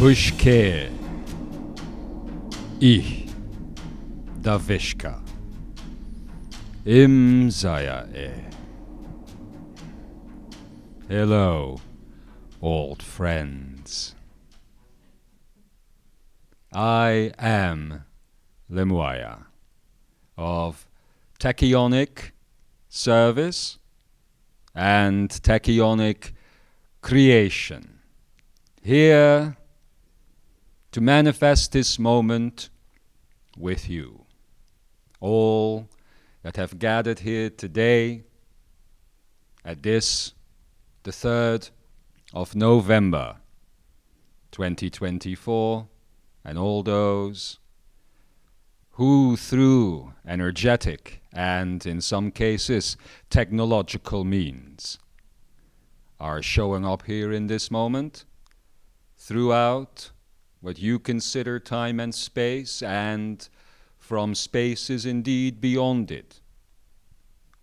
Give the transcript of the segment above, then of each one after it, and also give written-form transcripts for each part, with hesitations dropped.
Pushke Ich Davishka Imzaia. Hello, old friends. I am Lemuaya of tachyonic service and tachyonic creation, here to manifest this moment with you. All that have gathered here today at this, the 3rd of November 2024, and all those who through energetic and in some cases technological means are showing up here in this moment throughout what you consider time and space, and from spaces indeed beyond it,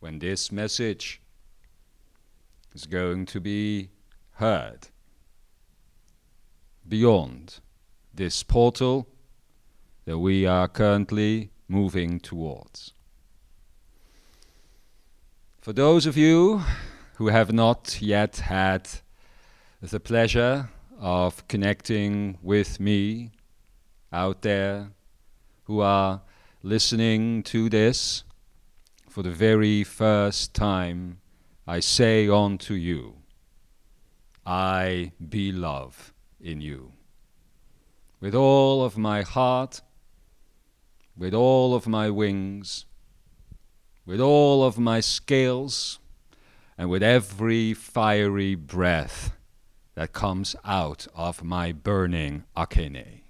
when this message is going to be heard beyond this portal that we are currently moving towards. For those of you who have not yet had the pleasure of connecting with me out there, who are listening to this for the very first time, I say unto you, I be love in you. With all of my heart, with all of my wings, with all of my scales, and with every fiery breath that comes out of my burning akene.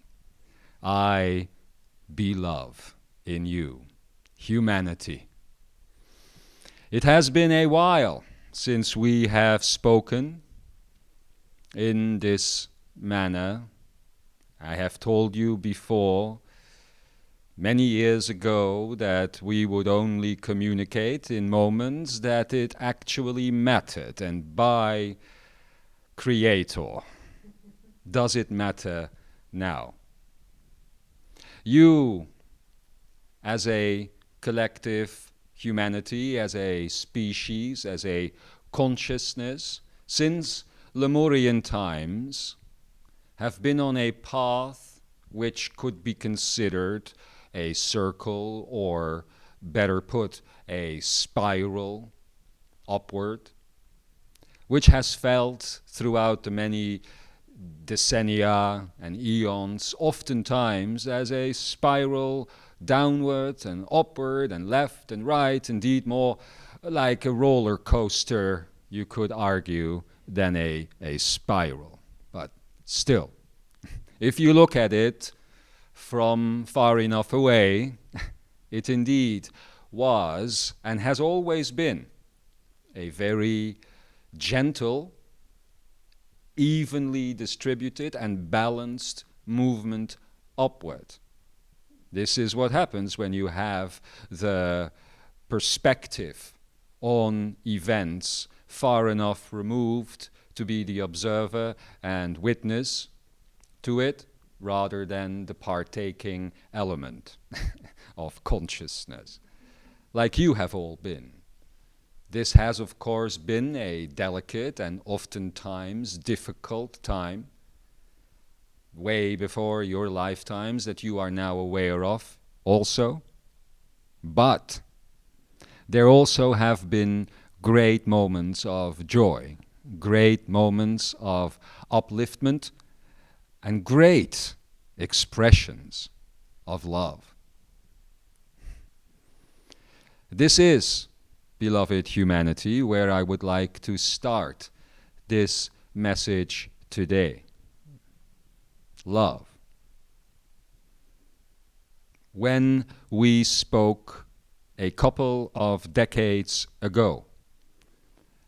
I be love in you, humanity. It has been a while since we have spoken in this manner. I have told you before, many years ago, that we would only communicate in moments that it actually mattered, and by Creator, does it matter now? You, as a collective humanity, as a species, as a consciousness, since Lemurian times, have been on a path which could be considered a circle, or better put, a spiral upward, which has felt throughout the many decennia and eons, oftentimes as a spiral downward and upward and left and right, indeed more like a roller coaster, you could argue, than a spiral. But still, if you look at it from far enough away, it indeed was and has always been a very gentle, evenly distributed and balanced movement upward. This is what happens when you have the perspective on events far enough removed to be the observer and witness to it, rather than the partaking element of consciousness, like you have all been. This has, of course, been a delicate and oftentimes difficult time, way before your lifetimes, that you are now aware of also. But there also have been great moments of joy, great moments of upliftment, and great expressions of love. This is, beloved humanity, where I would like to start this message today. Love. When we spoke a couple of decades ago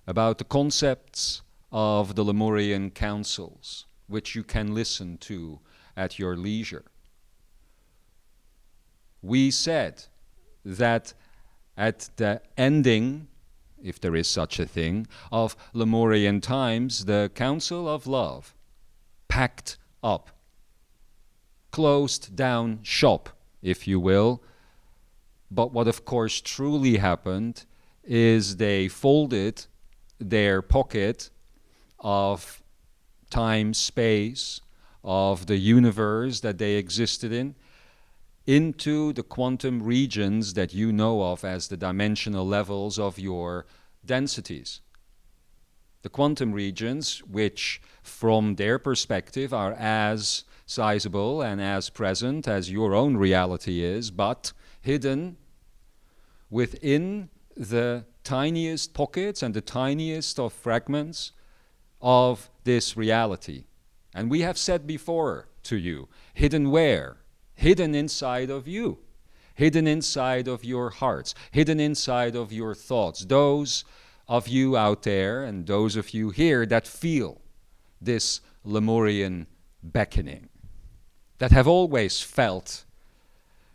about the concepts of the Lemurian councils, which you can listen to at your leisure, we said that at the ending, if there is such a thing, of Lemurian times, the Council of Love packed up closed down shop, if you will. But what of course truly happened is they folded their pocket of time, space, of the universe that they existed in, into the quantum regions that you know of as the dimensional levels of your densities. The quantum regions, which from their perspective are as sizable and as present as your own reality is, but hidden within the tiniest pockets and the tiniest of fragments of this reality. And we have said before to you, hidden where? Hidden inside of you, hidden inside of your hearts, hidden inside of your thoughts. Those of you out there and those of you here that feel this Lemurian beckoning, that have always felt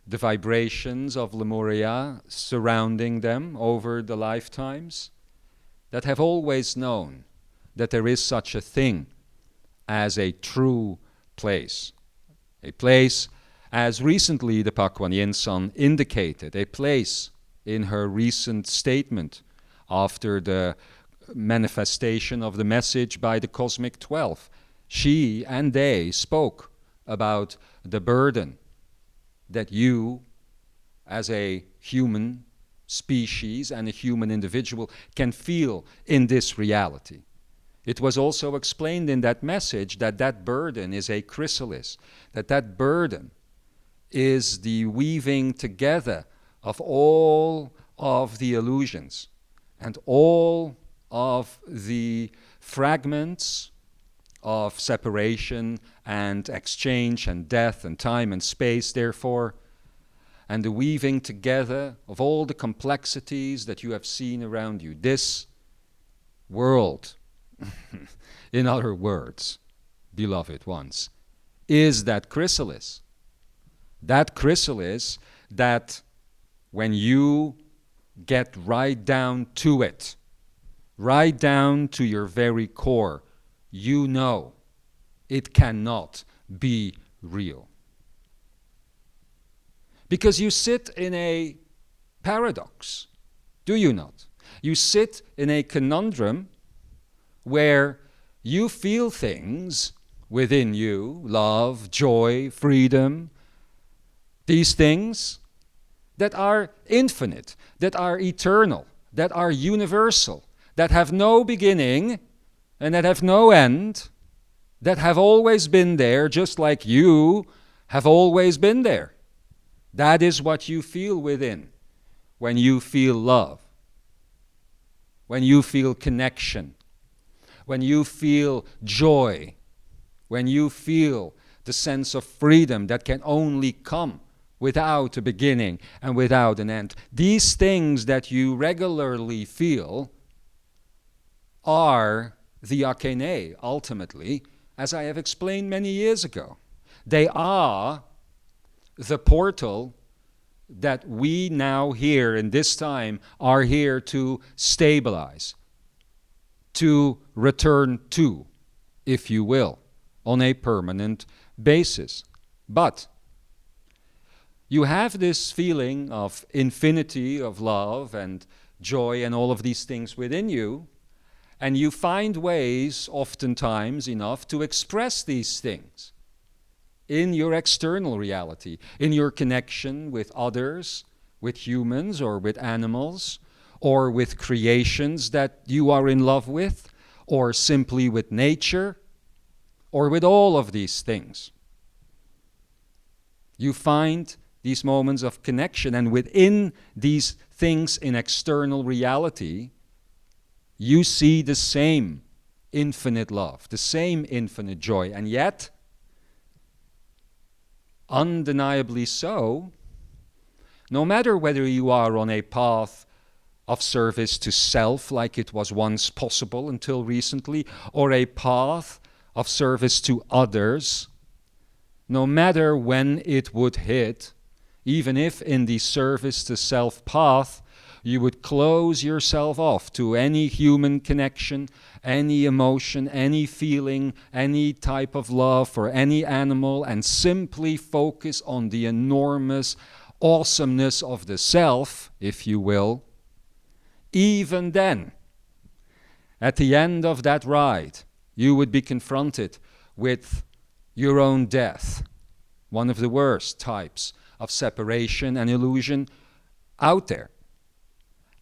the vibrations of Lemuria surrounding them over the lifetimes, that have always known that there is such a thing as a true place. A place, as recently the Pakuan San indicated, a place in her recent statement after the manifestation of the message by the Cosmic 12. She and they spoke about the burden that you, as a human species and a human individual, can feel in this reality. It was also explained in that message that that burden is a chrysalis, that that burden is the weaving together of all of the illusions and all of the fragments of separation and exchange and death and time and space, therefore, and the weaving together of all the complexities that you have seen around you. This world, in other words, beloved ones, is that chrysalis. That chrysalis that when you get right down to it, right down to your very core, you know it cannot be real. Because you sit in a paradox, do you not? You sit in a conundrum where you feel things within you, love, joy, freedom, these things that are infinite, that are eternal, that are universal, that have no beginning and that have no end, that have always been there, just like you have always been there. That is what you feel within when you feel love, when you feel connection, when you feel joy, when you feel the sense of freedom that can only come without a beginning and without an end. These things that you regularly feel are the Akene, ultimately, as I have explained many years ago. They are the portal that we now here in this time are here to stabilize, to return to, if you will, on a permanent basis. But you have this feeling of infinity, of love and joy and all of these things within you, and you find ways, oftentimes enough, to express these things in your external reality, in your connection with others, with humans or with animals, or with creations that you are in love with, or simply with nature, or with all of these things. You find these moments of connection, and within these things in external reality, you see the same infinite love, the same infinite joy, and yet, undeniably so, no matter whether you are on a path of service to self, like it was once possible until recently, or a path of service to others, no matter when it would hit, even if in the service to self path You would close yourself off to any human connection, any emotion, any feeling, any type of love for any animal, and simply focus on the enormous awesomeness of the self, if you will. Even then, at the end of that ride, you would be confronted with your own death, one of the worst types of separation and illusion out there.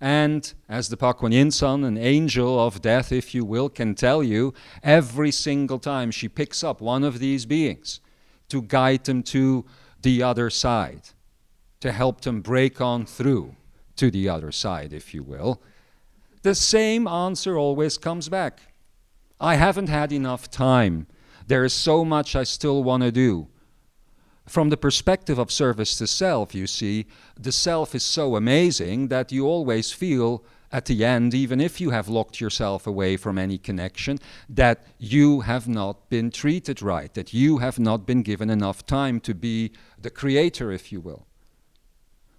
And as the Pakuan Yin San, an angel of death, if you will, can tell you, every single time she picks up one of these beings to guide them to the other side, to help them break on through to the other side, if you will, the same answer always comes back. I haven't had enough time. There is so much I still want to do. From the perspective of service to self, you see, the self is so amazing that you always feel at the end, even if you have locked yourself away from any connection, that you have not been treated right, that you have not been given enough time to be the creator, if you will.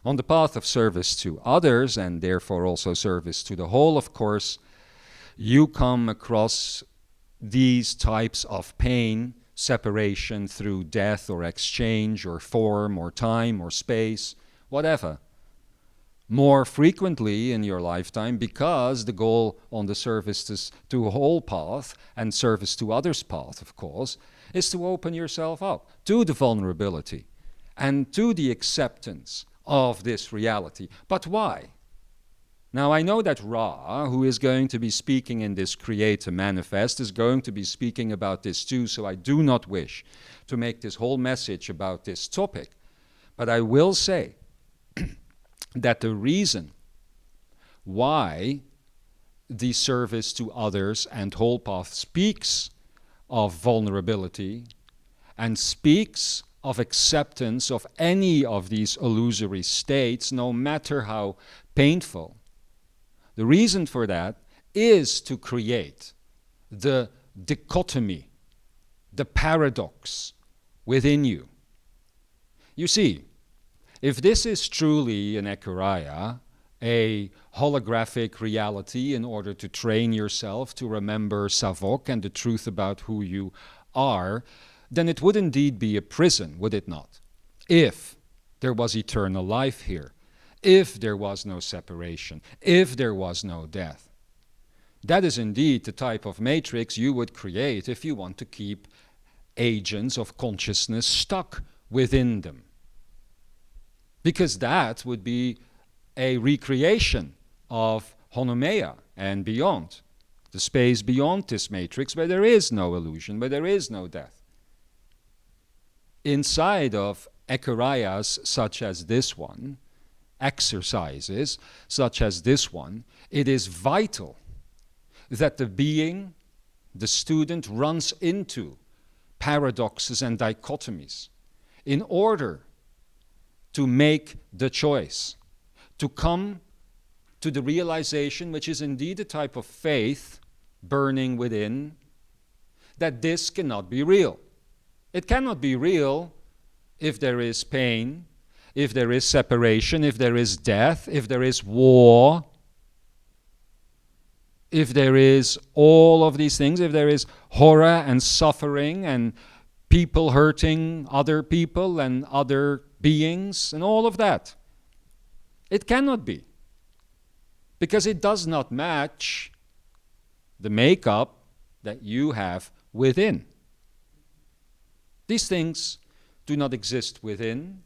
On the path of service to others, and therefore also service to the whole, of course, you come across these types of pain, separation through death or exchange or form or time or space, whatever, more frequently in your lifetime, because the goal on the service to a whole path and service to others path, of course, is to open yourself up to the vulnerability and to the acceptance of this reality. But why? Now, I know that Ra, who is going to be speaking in this Create a Manifest, is going to be speaking about this too, so I do not wish to make this whole message about this topic. But I will say that the reason why the service to others and whole path speaks of vulnerability and speaks of acceptance of any of these illusory states, no matter how painful, the reason for that is to create the dichotomy, the paradox within you. You see, if this is truly an Ekaria, a holographic reality in order to train yourself to remember Savok and the truth about who you are, then it would indeed be a prison, would it not? If there was eternal life here, if there was no separation, if there was no death. That is indeed the type of matrix you would create if you want to keep agents of consciousness stuck within them. Because that would be a recreation of Honomeia and beyond, the space beyond this matrix where there is no illusion, where there is no death. Inside of Ekarias such as this one, exercises such as this one, it is vital that the being, the student, runs into paradoxes and dichotomies in order to make the choice, to come to the realization, which is indeed a type of faith burning within, that this cannot be real. It cannot be real if there is pain, if there is separation, if there is death, if there is war, if there is all of these things, if there is horror and suffering and people hurting other people and other beings and all of that. It cannot be. Because it does not match the makeup that you have within. These things do not exist within.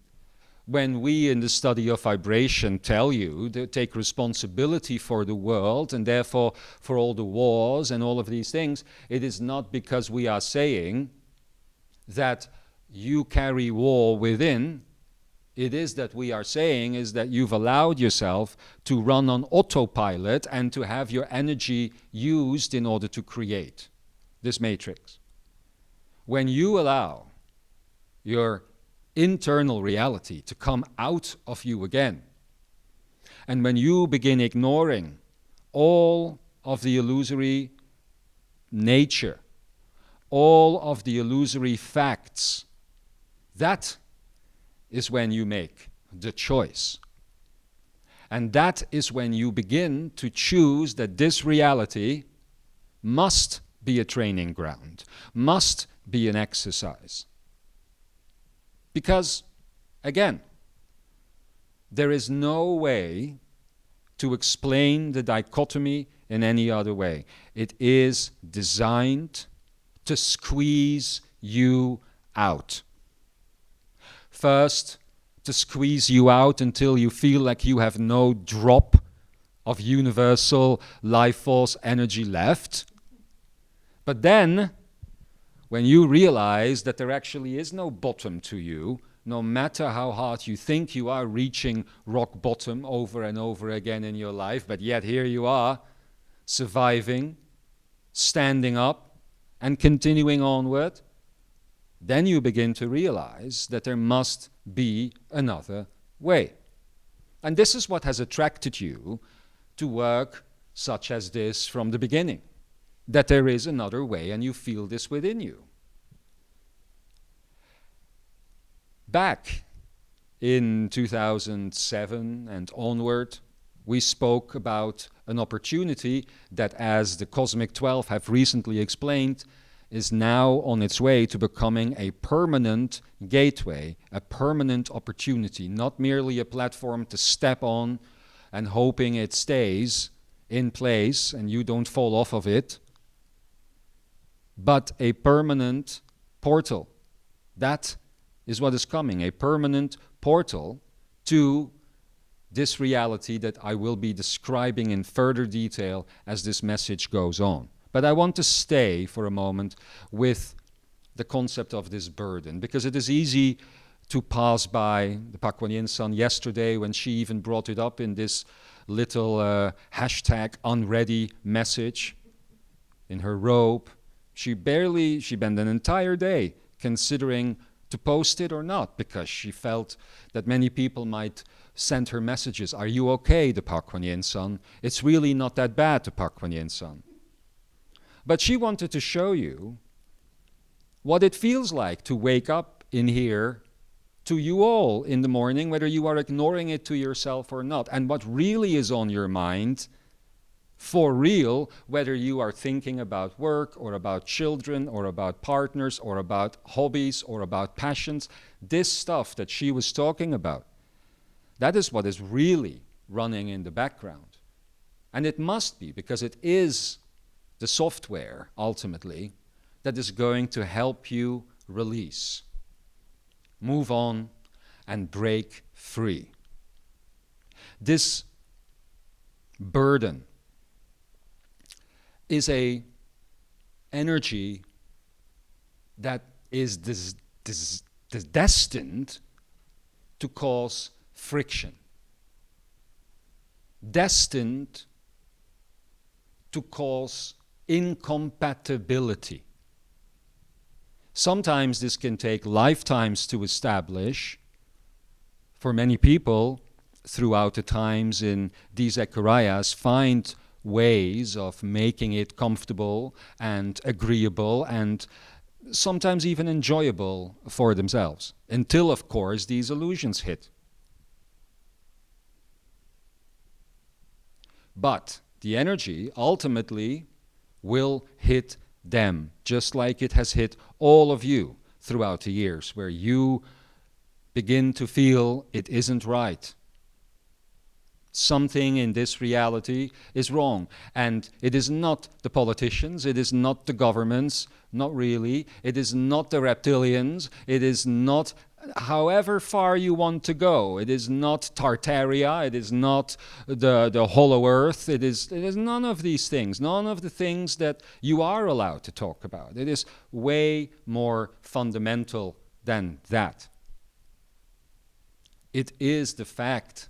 When we in the study of vibration tell you to take responsibility for the world and therefore for all the wars and all of these things, it is not because we are saying that you carry war within. It is that we are saying is that you've allowed yourself to run on autopilot and to have your energy used in order to create this matrix. When you allow your internal reality to come out of you again, and when you begin ignoring all of the illusory nature, all of the illusory facts, that is when you make the choice. And that is when you begin to choose that this reality must be a training ground, must be an exercise. Because, again, there is no way to explain the dichotomy in any other way. It is designed to squeeze you out. First, to squeeze you out until you feel like you have no drop of universal life force energy left. But then, when you realize that there actually is no bottom to you, no matter how hard you think you are reaching rock bottom over and over again in your life, but yet here you are, surviving, standing up, and continuing onward, then you begin to realize that there must be another way. And this is what has attracted you to work such as this from the beginning, that there is another way and you feel this within you. Back in 2007 and onward, we spoke about an opportunity that, as the Cosmic 12 have recently explained, is now on its way to becoming a permanent gateway, a permanent opportunity, not merely a platform to step on and hoping it stays in place and you don't fall off of it, but a permanent portal. That is what is coming, a permanent portal to this reality that I will be describing in further detail as this message goes on. But I want to stay for a moment with the concept of this burden, because it is easy to pass by the Pakuan San yesterday when she even brought it up in this little hashtag unready message in her robe. She spent an entire day considering to post it or not, because she felt that many people might send her messages. Are you okay, the Pakuan San? It's really not that bad, the Pakuan San. But she wanted to show you what it feels like to wake up in here to you all in the morning, whether you are ignoring it to yourself or not, and what really is on your mind for real, whether you are thinking about work or about children or about partners or about hobbies or about passions. This stuff that she was talking about, that is what is really running in the background. And it must be, because it is the software, ultimately, that is going to help you release, move on, and break free. This burden is a energy that is destined to cause friction, destined to cause incompatibility. Sometimes this can take lifetimes to establish. For many people, throughout the times in these Ekurayas, find ways of making it comfortable and agreeable and sometimes even enjoyable for themselves, until, of course, these illusions hit. But the energy ultimately will hit them, just like it has hit all of you throughout the years, where you begin to feel it isn't right. Something in this reality is wrong. And it is not the politicians, it is not the governments, not really. It is not the reptilians, it is not however far you want to go. It is not Tartaria, it is not the hollow earth, it is none of these things, none of the things that you are allowed to talk about. It is way more fundamental than that. It is the fact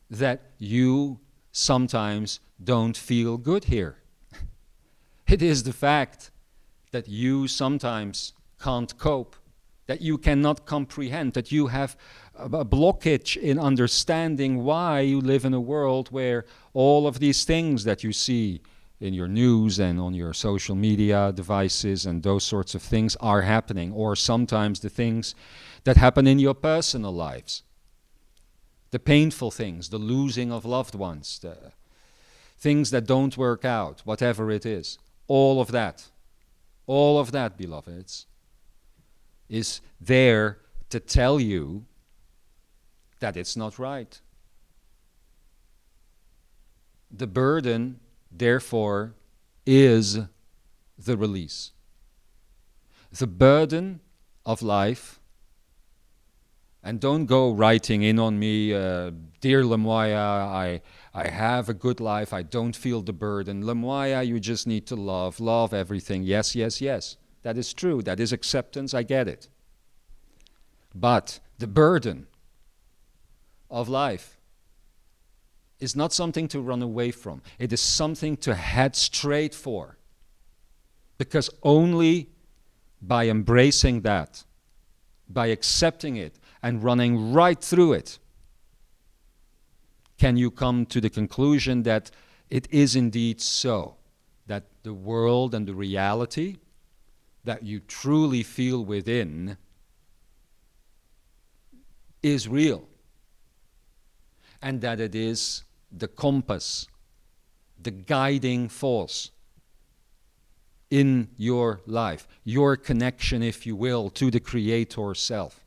that you sometimes don't feel good here. It is the fact that you sometimes can't cope, that you cannot comprehend, that you have a blockage in understanding why you live in a world where all of these things that you see in your news and on your social media devices and those sorts of things are happening, or sometimes the things that happen in your personal lives. The painful things, the losing of loved ones, the things that don't work out, whatever it is. All of that, beloveds, is there to tell you that it's not right. The burden, therefore, is the release. The burden of life, and don't go writing in on me, dear Lemuaya, I have a good life, I don't feel the burden. Lemuaya, you just need to love everything. Yes, yes, yes. That is true, that is acceptance, I get it. But the burden of life is not something to run away from. It is something to head straight for. Because only by embracing that, by accepting it and running right through it, can you come to the conclusion that it is indeed so, that the world and the reality that you truly feel within is real, and that it is the compass, the guiding force in your life, your connection, if you will, to the Creator self,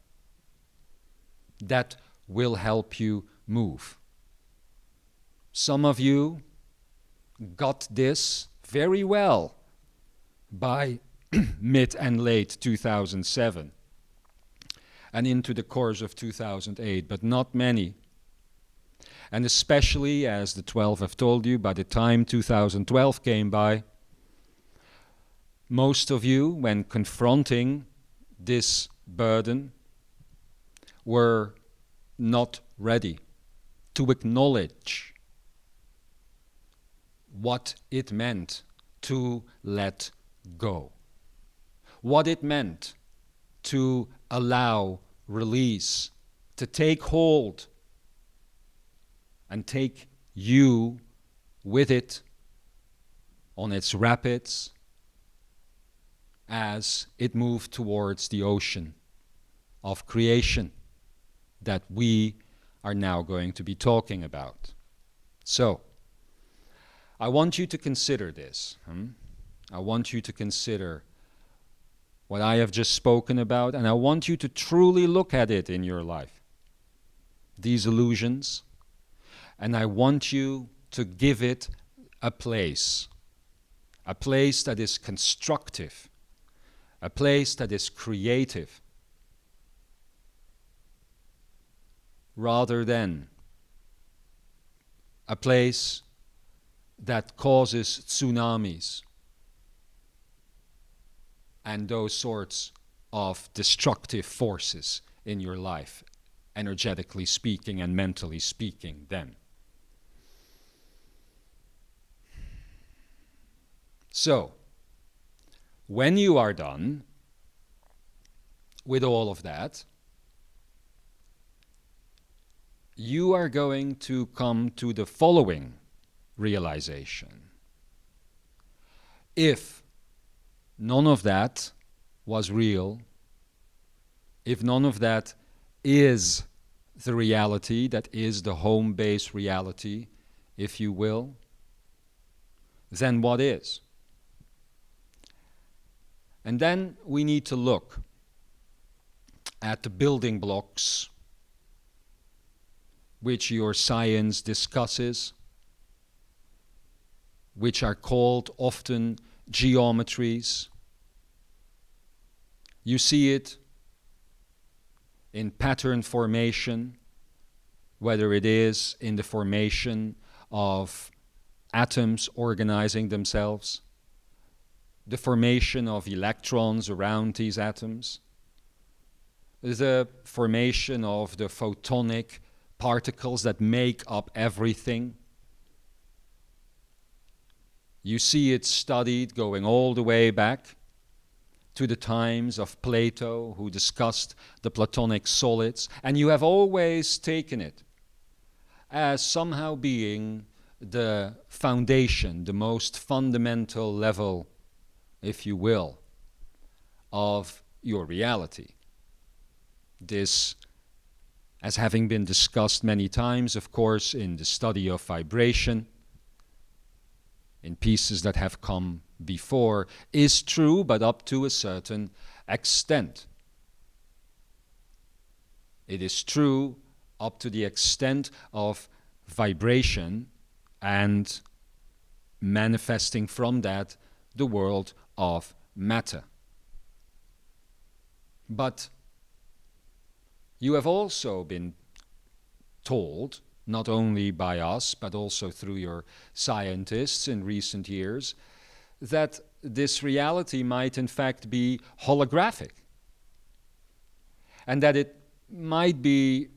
that will help you move. Some of you got this very well by mid and late 2007 and into the course of 2008, but not many. And especially, as the 12 have told you, by the time 2012 came by, most of you, when confronting this burden, were not ready to acknowledge what it meant to let go, what it meant to allow release, to take hold and take you with it on its rapids as it moved towards the ocean of creation that we are now going to be talking about. So, I want you to consider this. I want you to consider what I have just spoken about, and I want you to truly look at it in your life, these illusions, and I want you to give it a place that is constructive, a place that is creative, rather than a place that causes tsunamis and those sorts of destructive forces in your life, energetically speaking and mentally speaking then. So, when you are done with all of that, you are going to come to the following realization. If none of that was real, if none of that is the reality, that is the home base reality, if you will, then what is? And then we need to look at the building blocks which your science discusses, which are called often geometries. You see it in pattern formation, whether it is in the formation of atoms organizing themselves, the formation of electrons around these atoms, the formation of the photonic particles that make up everything. You see it studied going all the way back to the times of Plato, who discussed the Platonic solids, and you have always taken it as somehow being the foundation, the most fundamental level, if you will, of your reality. This as having been discussed many times, of course, in the study of vibration, in pieces that have come before, is true, but up to a certain extent. It is true up to the extent of vibration and manifesting from that the world of matter. But you have also been told, not only by us, but also through your scientists in recent years, that this reality might in fact be holographic, and that it might be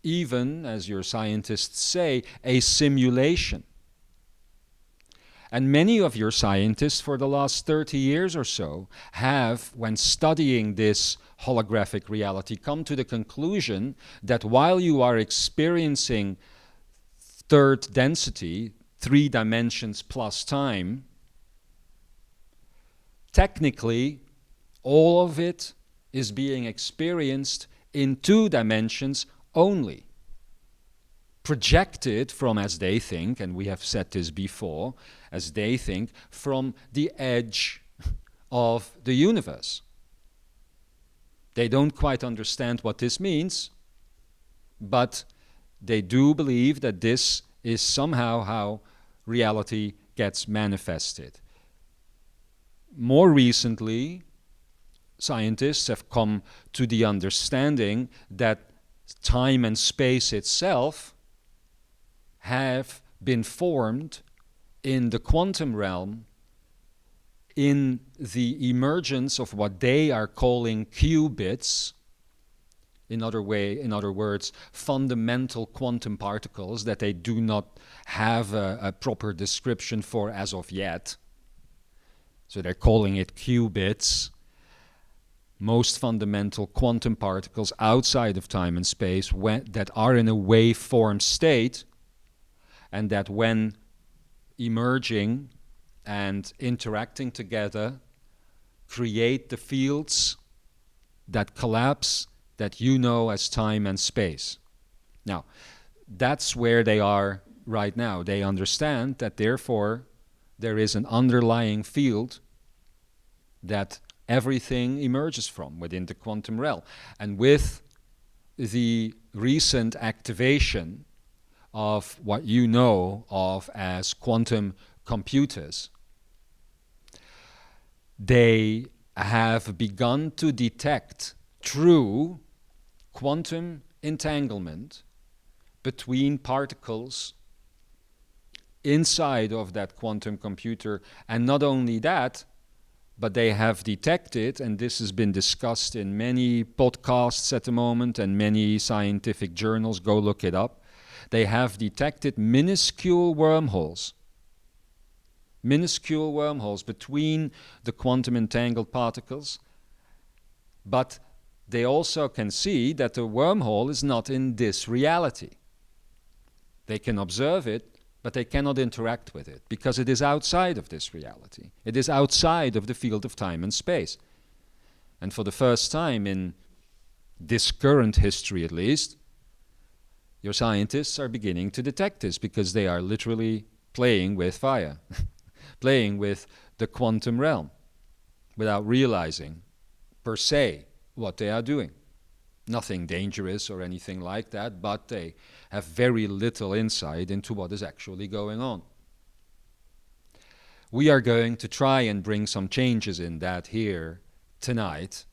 even, as your scientists say, a simulation. And many of your scientists for the last 30 years or so have, when studying this holographic reality, come to the conclusion that while you are experiencing third density, 3 dimensions plus time, technically all of it is being experienced in 2 dimensions only, projected from, as they think, and we have said this before, as they think, from the edge of the universe. They don't quite understand what this means, but they do believe that this is somehow how reality gets manifested. More recently, scientists have come to the understanding that time and space itself have been formed in the quantum realm in the emergence of what they are calling qubits. In other words, fundamental quantum particles that they do not have a proper description for as of yet. So they're calling it qubits. Most fundamental quantum particles outside of time and space that are in a waveform state, and that when emerging and interacting together create the fields that collapse that you know as time and space. Now, that's where they are right now. They understand that therefore there is an underlying field that everything emerges from within the quantum realm. And with the recent activation of what you know of as quantum computers, they have begun to detect true quantum entanglement between particles inside of that quantum computer. And not only that, but they have detected, and this has been discussed in many podcasts at the moment and many scientific journals, go look it up, they have detected minuscule wormholes between the quantum entangled particles, but they also can see that the wormhole is not in this reality. They can observe it, but they cannot interact with it because it is outside of this reality. It is outside of the field of time and space. And for the first time in this current history at least, your scientists are beginning to detect this because they are literally playing with fire, playing with the quantum realm without realizing per se what they are doing. Nothing dangerous or anything like that, but they have very little insight into what is actually going on. We are going to try and bring some changes in that here tonight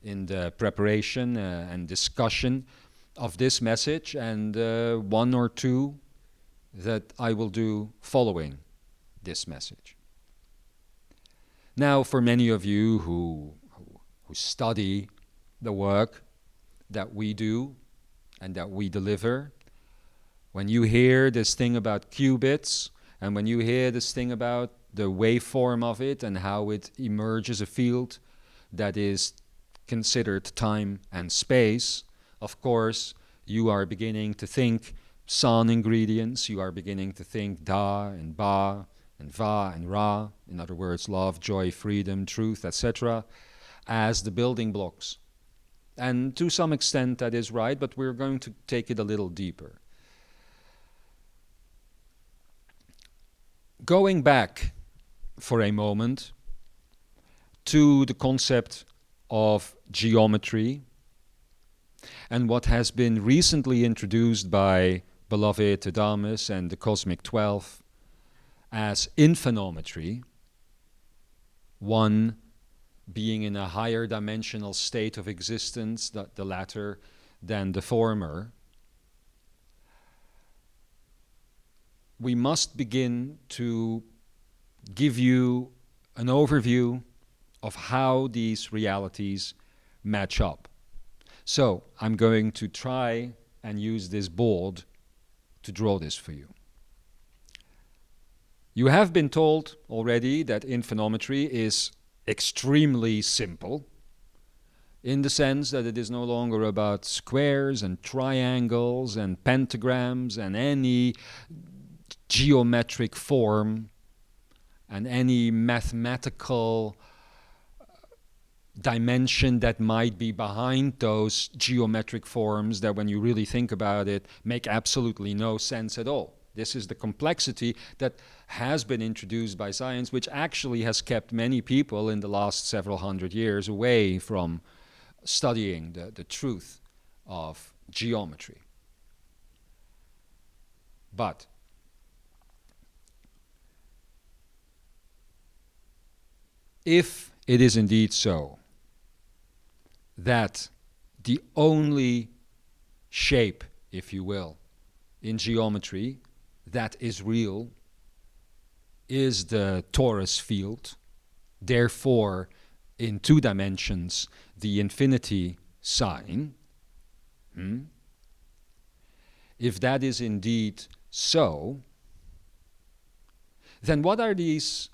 in the preparation and discussion of this message, and 1 or 2 that I will do following this message. Now, for many of you who study the work that we do and that we deliver, when you hear this thing about qubits, and when you hear this thing about the waveform of it and how it emerges a field that is considered time and space, of course, you are beginning to think San ingredients, you are beginning to think Da and Ba and Va and Ra, in other words, love, joy, freedom, truth, etc., as the building blocks And to some extent that is right, but we're going to take it a little deeper. Going back for a moment to the concept of geometry and what has been recently introduced by beloved Adamus and the Cosmic 12 as infinometry, one being in a higher dimensional state of existence, the latter than the former, we must begin to give you an overview of how these realities match up. So I'm going to try and use this board to draw this for you. You have been told already that infinometry is extremely simple, in the sense that it is no longer about squares and triangles and pentagrams and any geometric form and any mathematical dimension that might be behind those geometric forms that, when you really think about it, make absolutely no sense at all. This is the complexity that has been introduced by science, which actually has kept many people in the last several hundred years away from studying the truth of geometry. But if it is indeed so that the only shape, if you will, in geometry that is real is the torus field, therefore in 2 dimensions the infinity sign, if that is indeed so, then what are these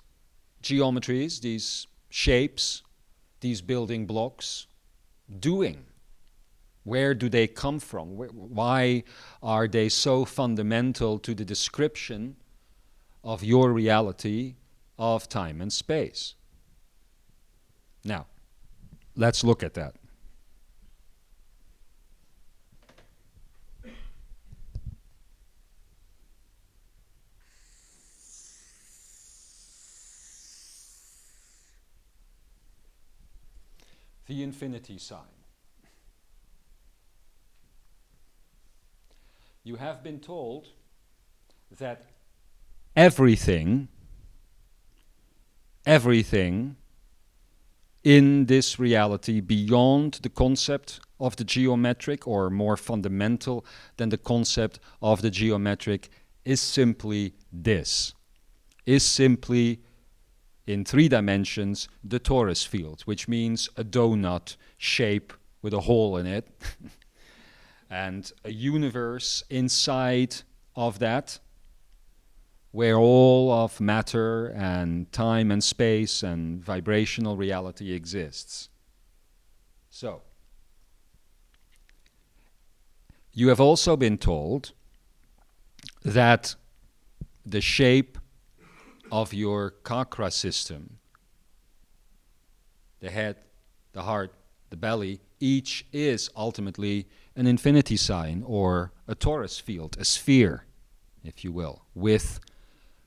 geometries, these shapes, these building blocks doing? Where do they come from? Why are they so fundamental to the description of your reality of time and space? Now, let's look at that. The infinity sign. You have been told that everything in this reality beyond the concept of the geometric, or more fundamental than the concept of the geometric, is simply this, is simply in 3 dimensions the torus field, which means a donut shape with a hole in it and a universe inside of that where all of matter and time and space and vibrational reality exists. So, you have also been told that the shape of your chakra system, the head, the heart, the belly, each is ultimately an infinity sign or a torus field, a sphere, if you will, with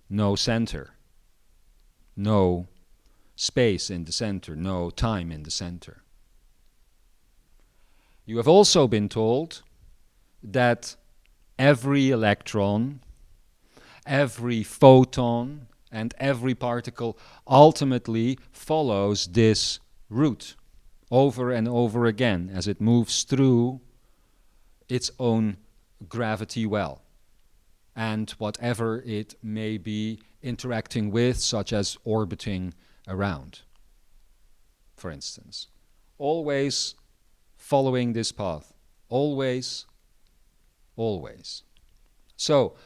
no center, no space in the center, no time in the center. You have also been told that every electron, every photon, and every particle ultimately follows this route over and over again as it moves through its own gravity well and whatever it may be interacting with, such as orbiting around, for instance. Always following this path. Always, always. So,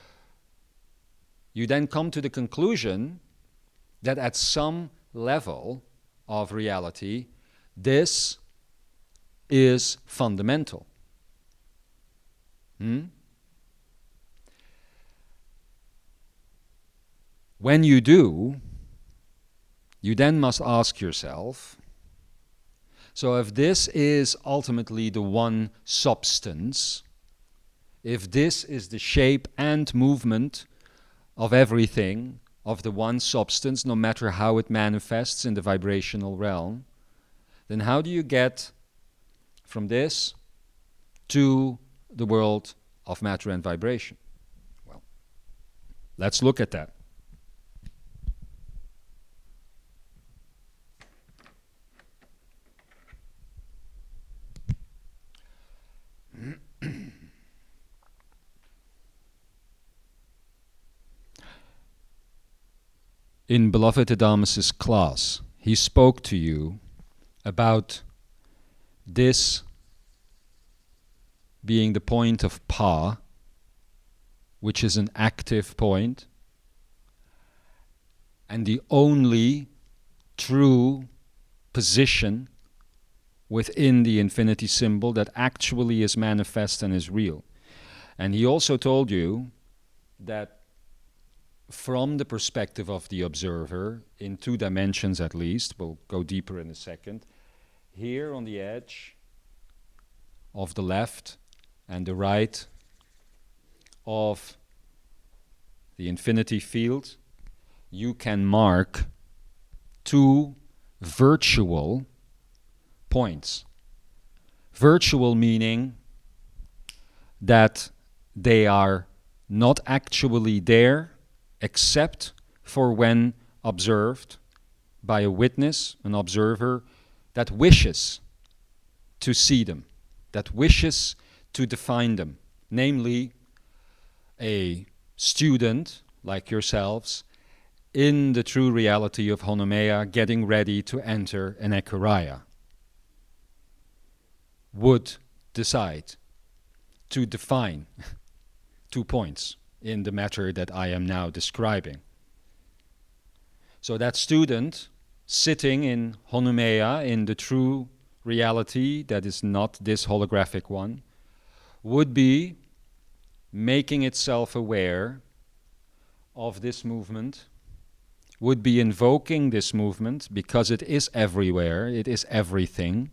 you then come to the conclusion that at some level of reality, this is fundamental. When you do, you then must ask yourself, So if this is ultimately the one substance, if this is the shape and movement of everything, of the one substance, no matter how it manifests in the vibrational realm, then how do you get from this to the world of matter and vibration? Well, let's look at that. In Beloved Adamus's class, he spoke to you about this being the point of Pa, which is an active point, and the only true position within the infinity symbol that actually is manifest and is real. And he also told you that from the perspective of the observer, in 2 dimensions at least, we'll go deeper in a second, here on the edge of the left and the right of the infinity field, you can mark 2 virtual points. Virtual meaning that they are not actually there, except for when observed by a witness, an observer, that wishes to see them, that wishes to define them, namely a student like yourselves in the true reality of Honomea getting ready to enter an Ekaria would decide to define 2 points in the matter that I am now describing. So that student sitting in Honomea, in the true reality that is not this holographic one, would be making itself aware of this movement, would be invoking this movement because it is everywhere, it is everything,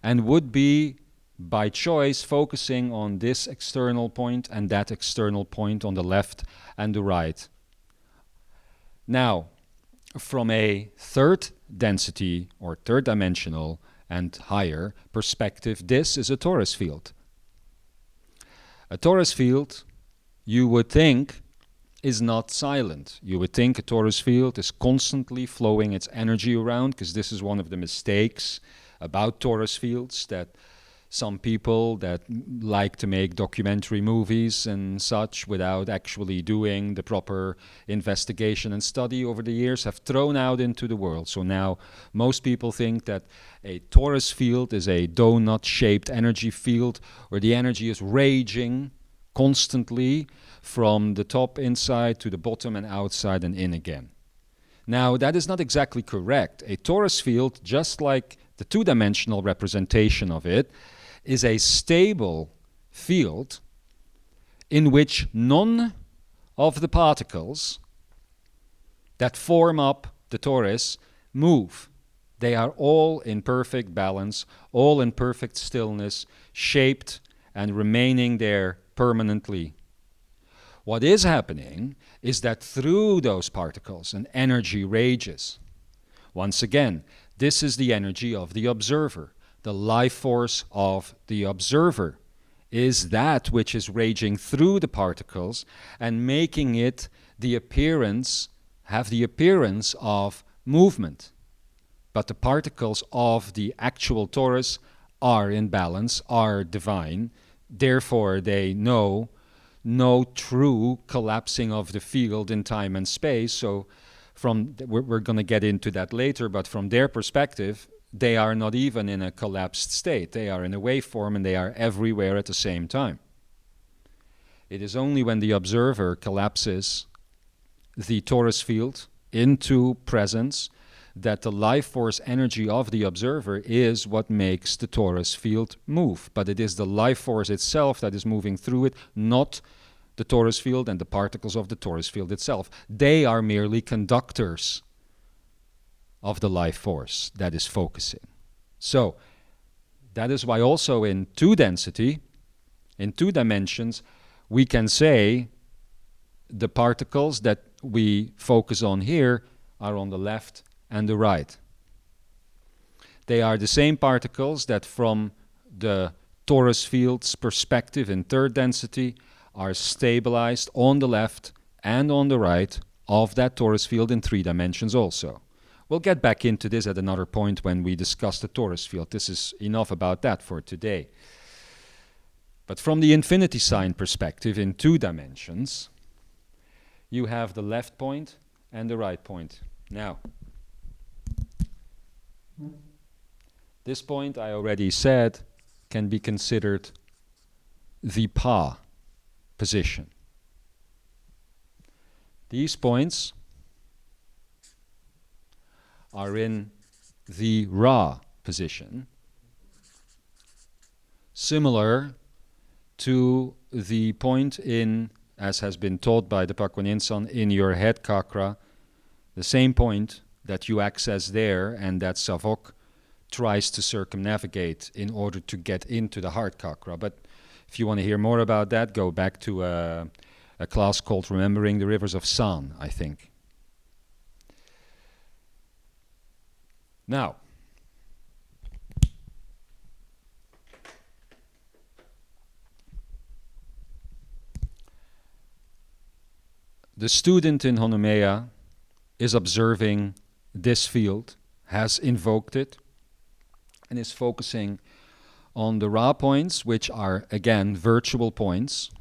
and would be by choice focusing on this external point and that external point on the left and the right. Now, from a third density or third dimensional and higher perspective, this is a torus field. A torus field, you would think, is not silent. You would think a torus field is constantly flowing its energy around, because this is one of the mistakes about torus fields, that some people that like to make documentary movies and such without actually doing the proper investigation and study over the years have thrown out into the world. So now most people think that a torus field is a donut-shaped energy field where the energy is raging constantly from the top inside to the bottom and outside and in again. Now that is not exactly correct. A torus field, just like the 2-dimensional representation of it, is a stable field in which none of the particles that form up the torus move. They are all in perfect balance, all in perfect stillness, shaped and remaining there permanently. What is happening is that through those particles an energy rages. Once again, this is the energy of the observer. The life force of the observer is that which is raging through the particles and making it have the appearance of movement. But the particles of the actual torus are in balance, are divine. Therefore, they know no true collapsing of the field in time and space. So we're going to get into that later, but from their perspective, they are not even in a collapsed state. They are in a waveform and they are everywhere at the same time. It is only when the observer collapses the torus field into presence that the life force energy of the observer is what makes the torus field move. But it is the life force itself that is moving through it, not the torus field and the particles of the torus field itself. They are merely conductors of the life force that is focusing. So that is why also in 2-density, in 2 dimensions, we can say the particles that we focus on here are on the left and the right. They are the same particles that from the torus field's perspective in 3rd density are stabilized on the left and on the right of that torus field in 3 dimensions also. We'll get back into this at another point when we discuss the torus field. This is enough about that for today. But from the infinity sign perspective in 2 dimensions, you have the left point and the right point. Now, this point, I already said, can be considered the Pa position. These points are in the Ra position, similar to the point in, as has been taught by the Pakwan Insan, in your head chakra, the same point that you access there and that Savok tries to circumnavigate in order to get into the heart chakra. But if you want to hear more about that, go back to a class called Remembering the Rivers of San, I think. Now, the student in Honomeia is observing this field, has invoked it, and is focusing on the Ra points, which are, again, virtual points.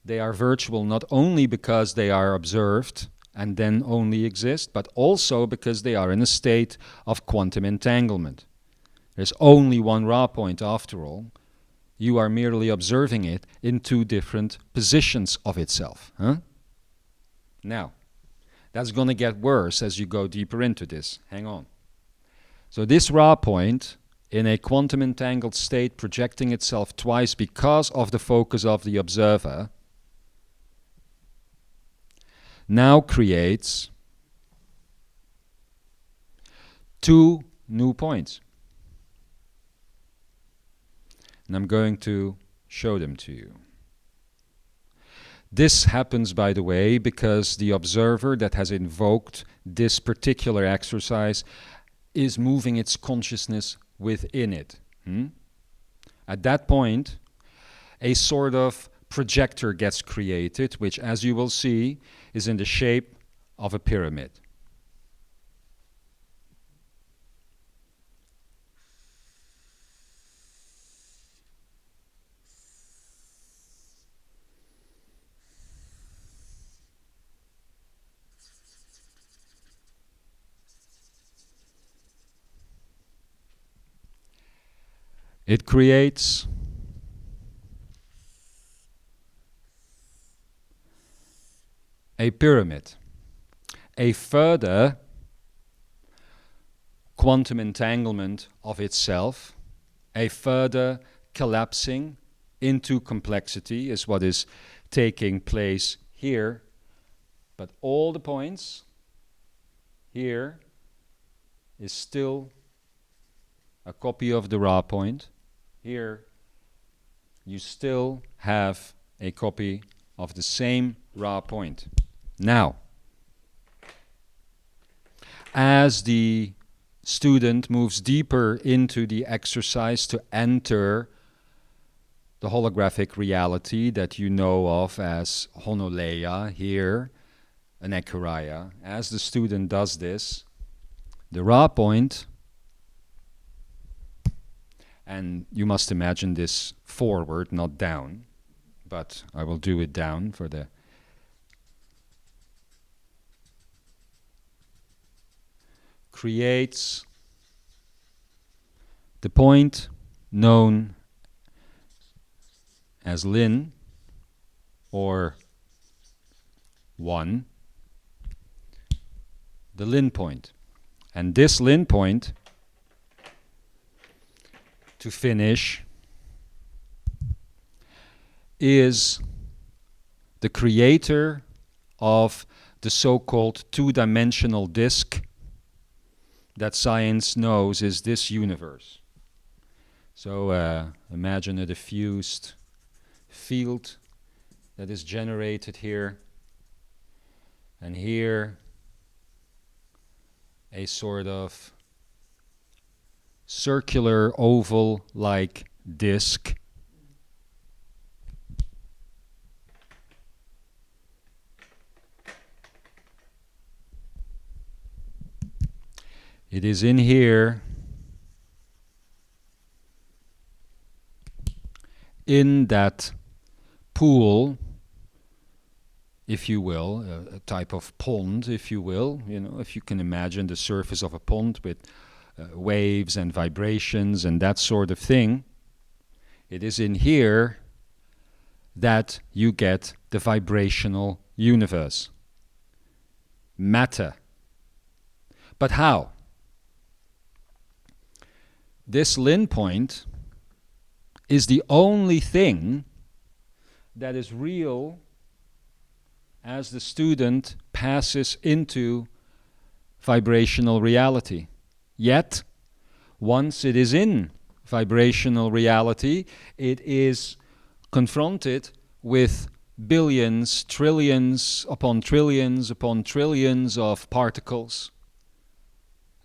They are virtual not only because they are observed and then only exist, but also because they are in a state of quantum entanglement. There's only one Ra point after all. You are merely observing it in 2 different positions of itself. Now, that's going to get worse as you go deeper into this. Hang on. So this Ra point, in a quantum entangled state, projecting itself twice because of the focus of the observer, now creates 2 new points. And I'm going to show them to you. This happens, by the way, because the observer that has invoked this particular exercise is moving its consciousness within it. At that point, a sort of projector gets created, which, as you will see, is in the shape of a pyramid. It creates a pyramid, a further quantum entanglement of itself, a further collapsing into complexity is what is taking place here. But all the points here is still a copy of the Ra point. Here you still have a copy of the same Ra point. Now, as the student moves deeper into the exercise to enter the holographic reality that you know of as Honoleia, here, an Ekuraya, as the student does this, the Ra point, and you must imagine this forward, not down, but I will do it down for the creates the point known as Lin, or 1, the Lin point. And this Lin point, to finish, is the creator of the so-called 2-dimensional disk that science knows is this universe. So imagine a diffused field that is generated here, and here a sort of circular oval-like disc. It is in here, in that pool, if you will, a type of pond, if you will, if you can imagine the surface of a pond with waves and vibrations and that sort of thing. It is in here that you get the vibrational universe. Matter. But how? This Lin point is the only thing that is real as the student passes into vibrational reality. Yet, once it is in vibrational reality, it is confronted with billions, trillions upon trillions upon trillions of particles.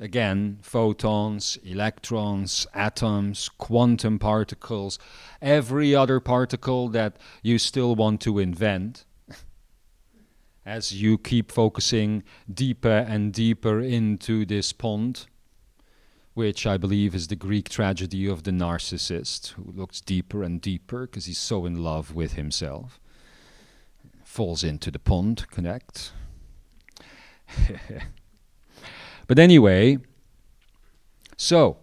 Again, photons, electrons, atoms, quantum particles, every other particle that you still want to invent. As you keep focusing deeper and deeper into this pond, which I believe is the Greek tragedy of the narcissist, who looks deeper and deeper because he's so in love with himself. Falls into the pond, connect. But anyway, so,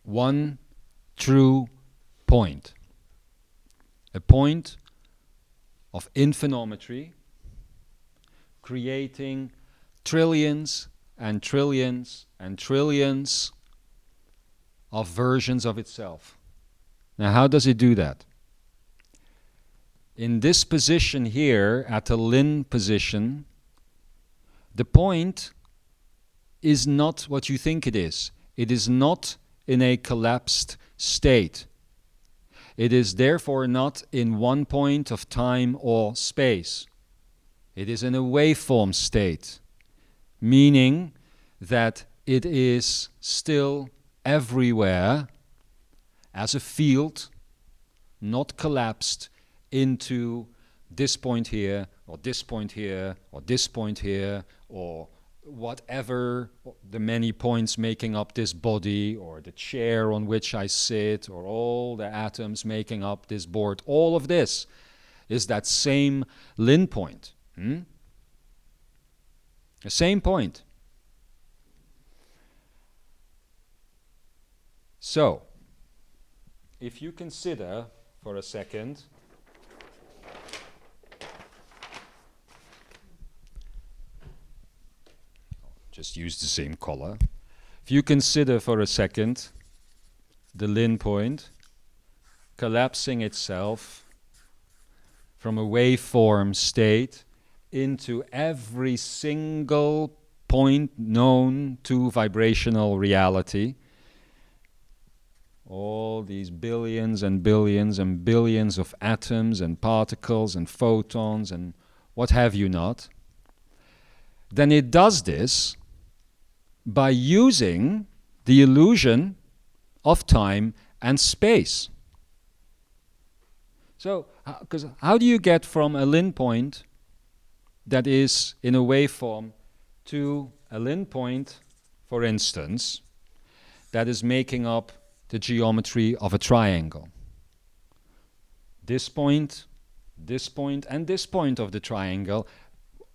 one true point. A point of infinometry, creating trillions and trillions and trillions of versions of itself. Now, how does it do that? In this position here, at the Lin position, the point is not what you think it is. It is not in a collapsed state. It is therefore not in one point of time or space. It is in a waveform state, meaning that it is still everywhere as a field, not collapsed into this point here, or this point here, or this point here, or whatever the many points making up this body, or the chair on which I sit, or all the atoms making up this board. All of this is that same Lin point. The same point. So, if you consider for a second just use the same color. If you consider for a second the Lin point collapsing itself from a waveform state into every single point known to vibrational reality, all these billions and billions and billions of atoms and particles and photons and what have you not, then it does this by using the illusion of time and space. So, because how do you get from a Lin point that is in a waveform to a Lin point, for instance, that is making up the geometry of a triangle? This point, and this point of the triangle,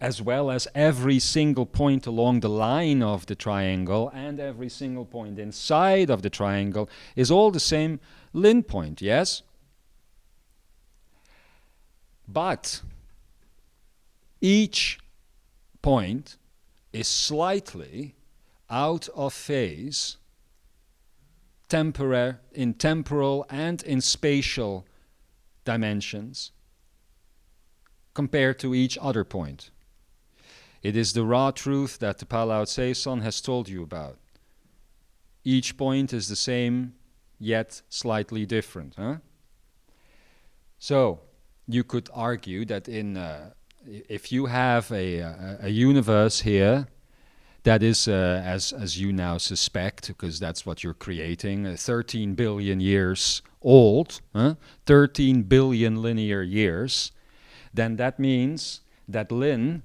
as well as every single point along the line of the triangle and every single point inside of the triangle, is all the same Lin point, yes? But each point is slightly out of phase in temporal and in spatial dimensions compared to each other point. It is the raw truth that the Palao Tse Son has told you about. Each point is the same, yet slightly different. Huh? So, you could argue that if you have a universe here that is, as you now suspect, because that's what you're creating, 13 billion years old, 13 billion linear years, then that means that Lin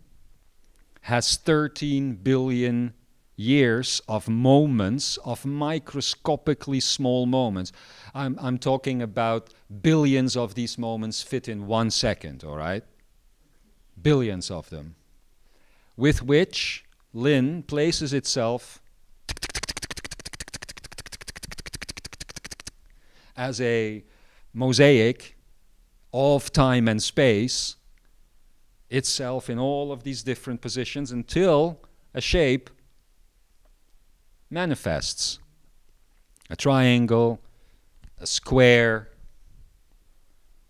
has 13 billion years of moments, of microscopically small moments. I'm talking about billions of these moments fit in 1 second, all right? Billions of them. With which Lin places itself as a mosaic of time and space, itself in all of these different positions until a shape manifests. A triangle, a square,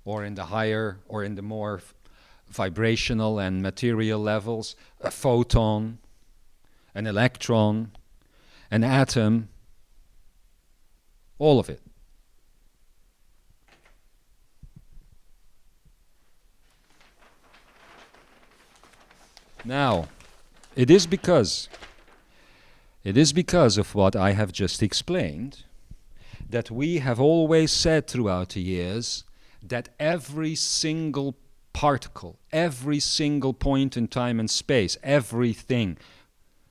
or in the higher or in the more vibrational and material levels, a photon, an electron, an atom, all of it. Now, it is because of what I have just explained that we have always said throughout the years that every single particle, every single point in time and space, everything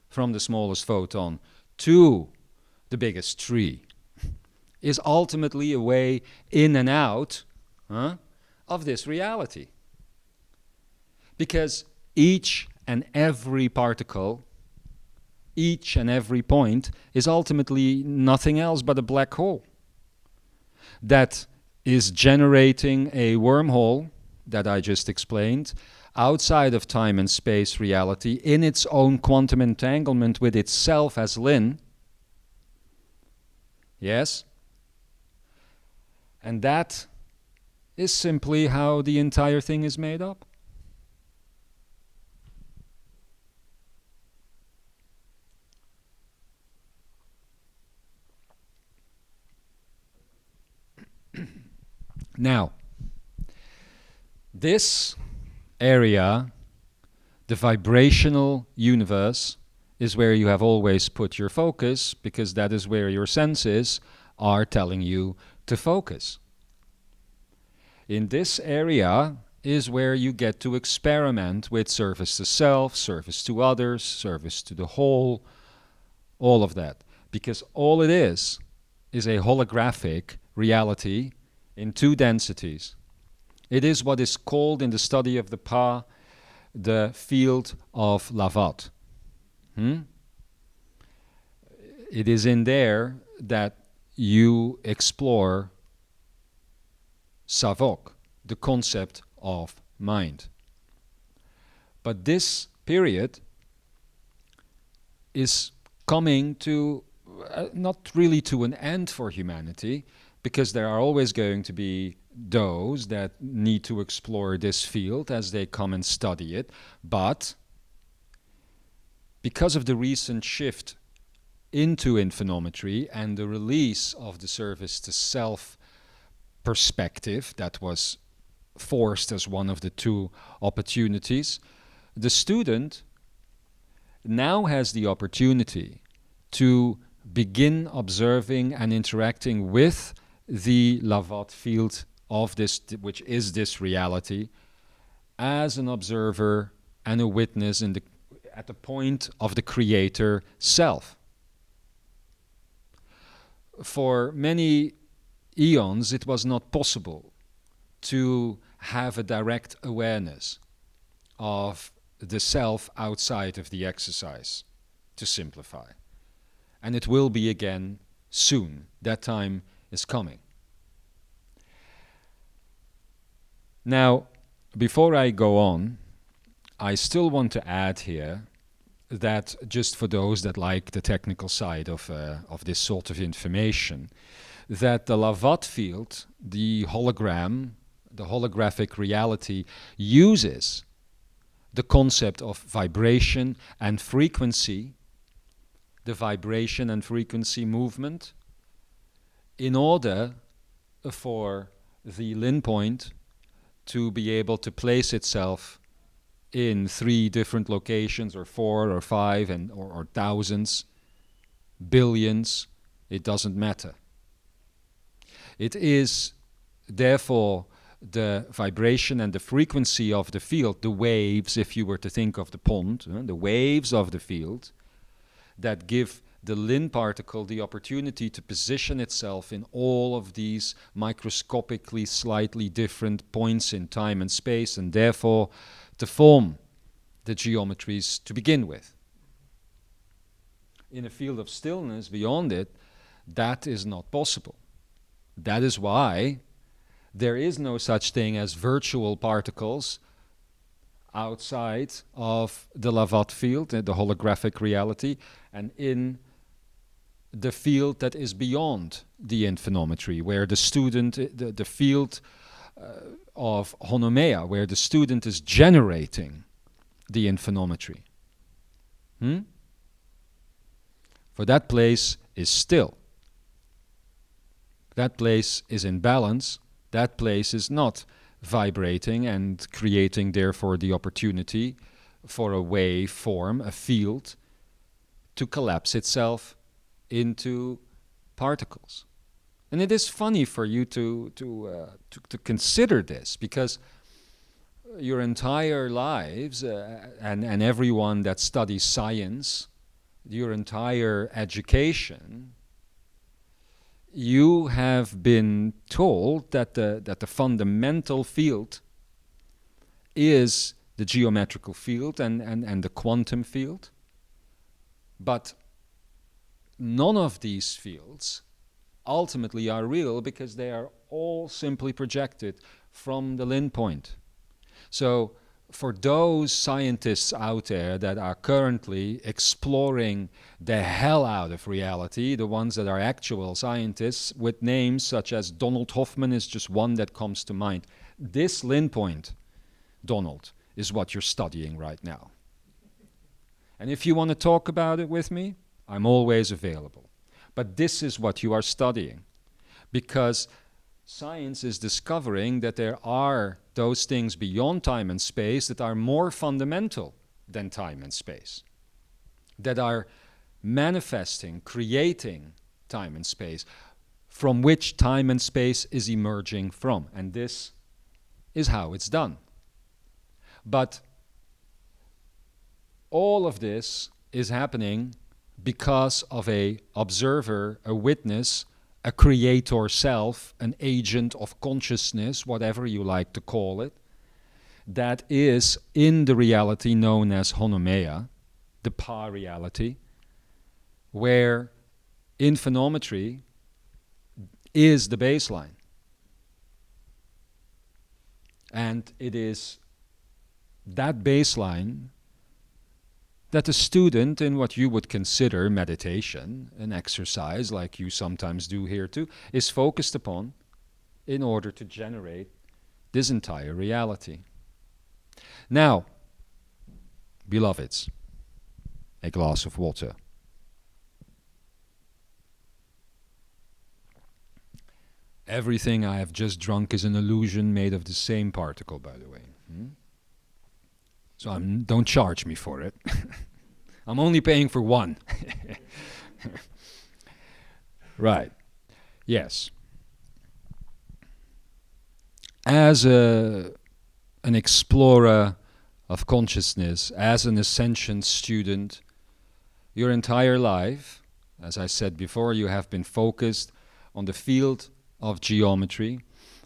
from the smallest photon to the biggest tree is ultimately a way in and out of this reality. Because each and every particle, each and every point is ultimately nothing else but a black hole that is generating a wormhole that I just explained outside of time and space reality in its own quantum entanglement with itself as Lin. Yes? And that is simply how the entire thing is made up. Now, this area, the vibrational universe, is where you have always put your focus, because that is where your senses are telling you to focus. In this area is where you get to experiment with service to self, service to others, service to the whole, all of that. Because all it is a holographic reality in 2 densities. It is what is called in the study of the Pa the field of Lavat. It is in there that you explore Savok, the concept of mind. But this period is coming to, not really to an end for humanity, because there are always going to be those that need to explore this field as they come and study it. But because of the recent shift into infinometry and the release of the service to self perspective that was forced as one of the 2 opportunities, the student now has the opportunity to begin observing and interacting with the Lavat field of this, which is this reality, as an observer and a witness at the point of the creator self. For many eons, it was not possible to have a direct awareness of the self outside of the exercise, to simplify. And it will be again soon. That time is coming. Now, before I go on, I still want to add here that, just for those that like the technical side of this sort of information, that the Lavat field, the hologram, the holographic reality, uses the concept of vibration and frequency, the vibration and frequency movement, in order for the Lin point to be able to place itself in 3 different locations, or 4 or 5 or thousands, billions, it doesn't matter. It is therefore the vibration and the frequency of the field, the waves, if you were to think of the pond, the waves of the field, that give the Lin particle the opportunity to position itself in all of these microscopically slightly different points in time and space, and therefore to form the geometries to begin with. In a field of stillness beyond it, that is not possible. That is why there is no such thing as virtual particles outside of the Lavat field, the holographic reality, and in the field that is beyond the infinometry, where the student, the field of honomea, where the student is generating the infinometry. For that place is still. That place is in balance. That place is not vibrating and creating therefore the opportunity for a wave form, a field, to collapse itself into particles. And it is funny for you to consider this, because your entire lives, and everyone that studies science, your entire education, you have been told that the fundamental field is the geometrical field and the quantum field. But none of these fields ultimately are real, because they are all simply projected from the Lin point. So for those scientists out there that are currently exploring the hell out of reality, the ones that are actual scientists with names such as Donald Hoffman is just one that comes to mind. This Lin point, Donald, is what you're studying right now. And if you want to talk about it with me, I'm always available. But this is what you are studying, because science is discovering that there are those things beyond time and space that are more fundamental than time and space, that are manifesting, creating time and space, from which time and space is emerging from. And this is how it's done. But all of this is happening because of a observer, a witness, a creator self, an agent of consciousness, whatever you like to call it, that is in the reality known as honomea, the pa-reality, where infinometry is the baseline. And it is that baseline that the student, in what you would consider meditation, an exercise like you sometimes do here too, is focused upon in order to generate this entire reality. Now, beloveds, a glass of water. Everything I have just drunk is an illusion made of the same particle, by the way. So don't charge me for it. I'm only paying for one. Right. Yes. As an explorer of consciousness, as an ascension student, your entire life, as I said before, you have been focused on the field of geometry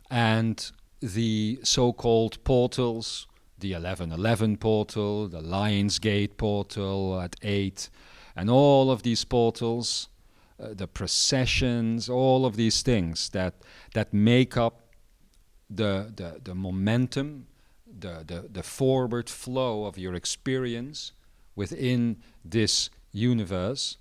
and the so-called portals, the 1111 portal, the Lion's Gate portal at 8, and all of these portals, the processions, all of these things that make up the momentum, the forward flow of your experience within this universe.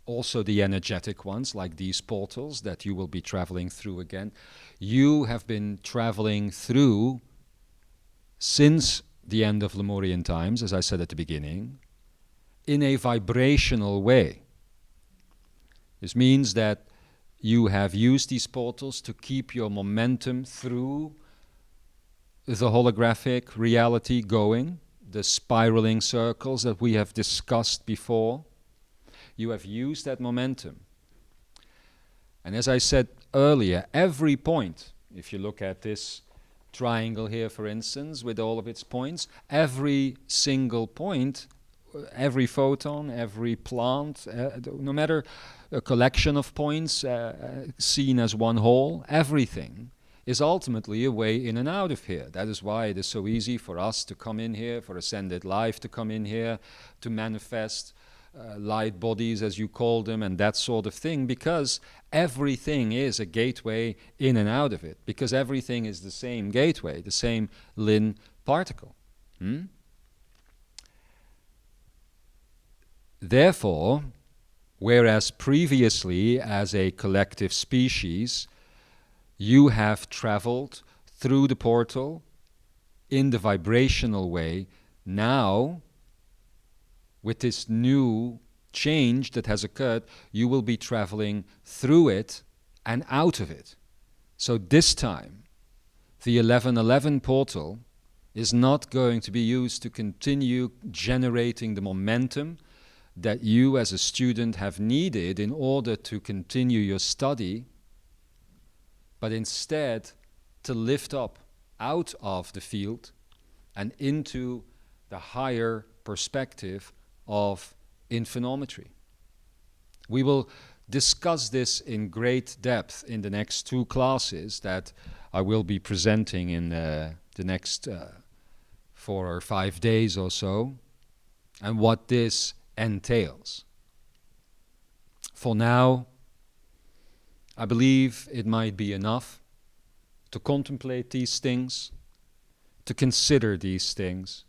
Also the energetic ones, like these portals that you will be traveling through again. You have been traveling through since the end of Lemurian times, as I said at the beginning, in a vibrational way. This means that you have used these portals to keep your momentum through the holographic reality going, the spiraling circles that we have discussed before. You have used that momentum. And as I said earlier, every point, if you look at this triangle here, for instance, with all of its points, every single point, every photon, every plant, no matter a collection of points seen as one whole, everything is ultimately a way in and out of here. That is why it is so easy for us to come in here, for ascended life to come in here, to manifest light bodies, as you call them, and that sort of thing, because everything is a gateway in and out of it, because everything is the same gateway, the same Lin particle. Therefore, whereas previously as a collective species, you have traveled through the portal in the vibrational way, now, with this new change that has occurred, you will be traveling through it and out of it. So this time, the 1111 portal is not going to be used to continue generating the momentum that you as a student have needed in order to continue your study, but instead to lift up out of the field and into the higher perspective of infinometry. We will discuss this in great depth in the next 2 classes that I will be presenting in the next 4 or 5 days or so, and what this entails. For now, I believe it might be enough to contemplate these things, to consider these things,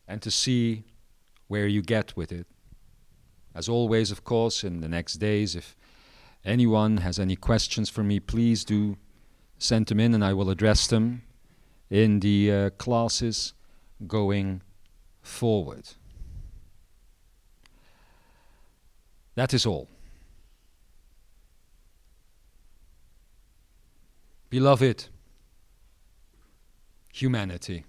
and to see where you get with it. As always, of course, in the next days, if anyone has any questions for me, please do send them in and I will address them in the classes going forward. That is all. Beloved humanity,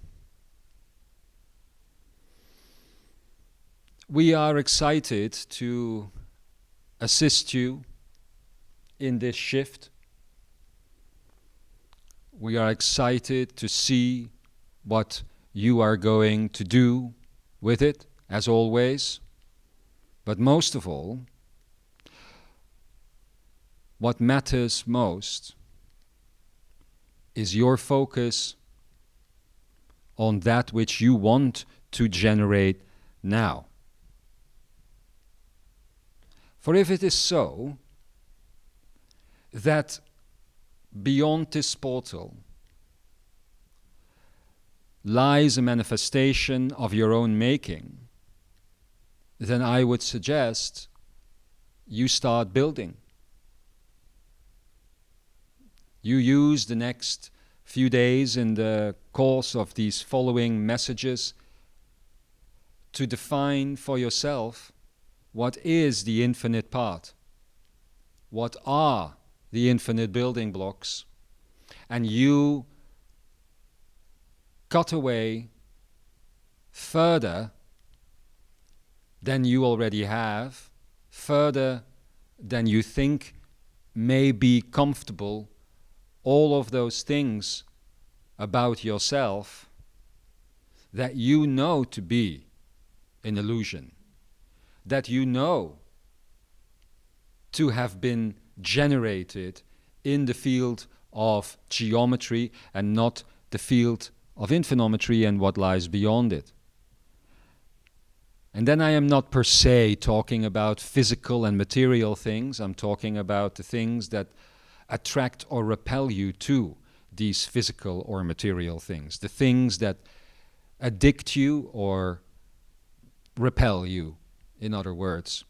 we are excited to assist you in this shift. We are excited to see what you are going to do with it, as always. But most of all, what matters most is your focus on that which you want to generate now. For if it is so that beyond this portal lies a manifestation of your own making, then I would suggest you start building. You use the next few days in the course of these following messages to define for yourself what is the infinite part, what are the infinite building blocks, and you cut away further than you already have, further than you think may be comfortable, all of those things about yourself that you know to be an illusion, that you know to have been generated in the field of geometry and not the field of infinometry and what lies beyond it. And then I am not per se talking about physical and material things. I'm talking about the things that attract or repel you to these physical or material things, the things that addict you or repel you, in other words.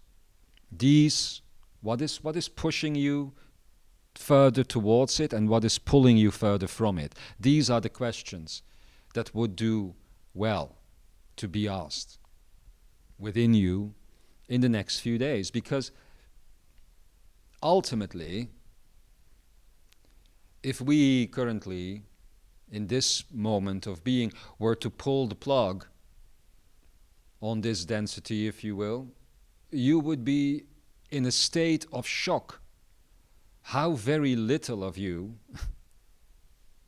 These, what is pushing you further towards it and what is pulling you further from it? These are the questions that would do well to be asked within you in the next few days. Because ultimately, if we currently, in this moment of being, were to pull the plug on this density, if you will, you would be in a state of shock how very little of you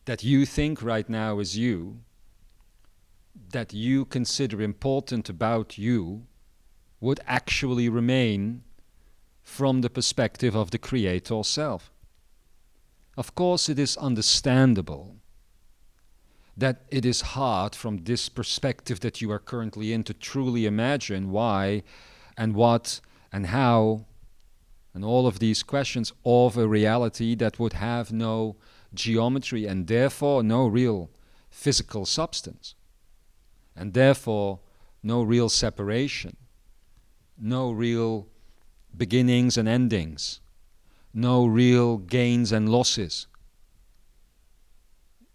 that you think right now is you, that you consider important about you, would actually remain from the perspective of the Creator self. Of course, it is understandable that it is hard from this perspective that you are currently in to truly imagine why and what and how and all of these questions of a reality that would have no geometry and therefore no real physical substance, and therefore no real separation, no real beginnings and endings, no real gains and losses,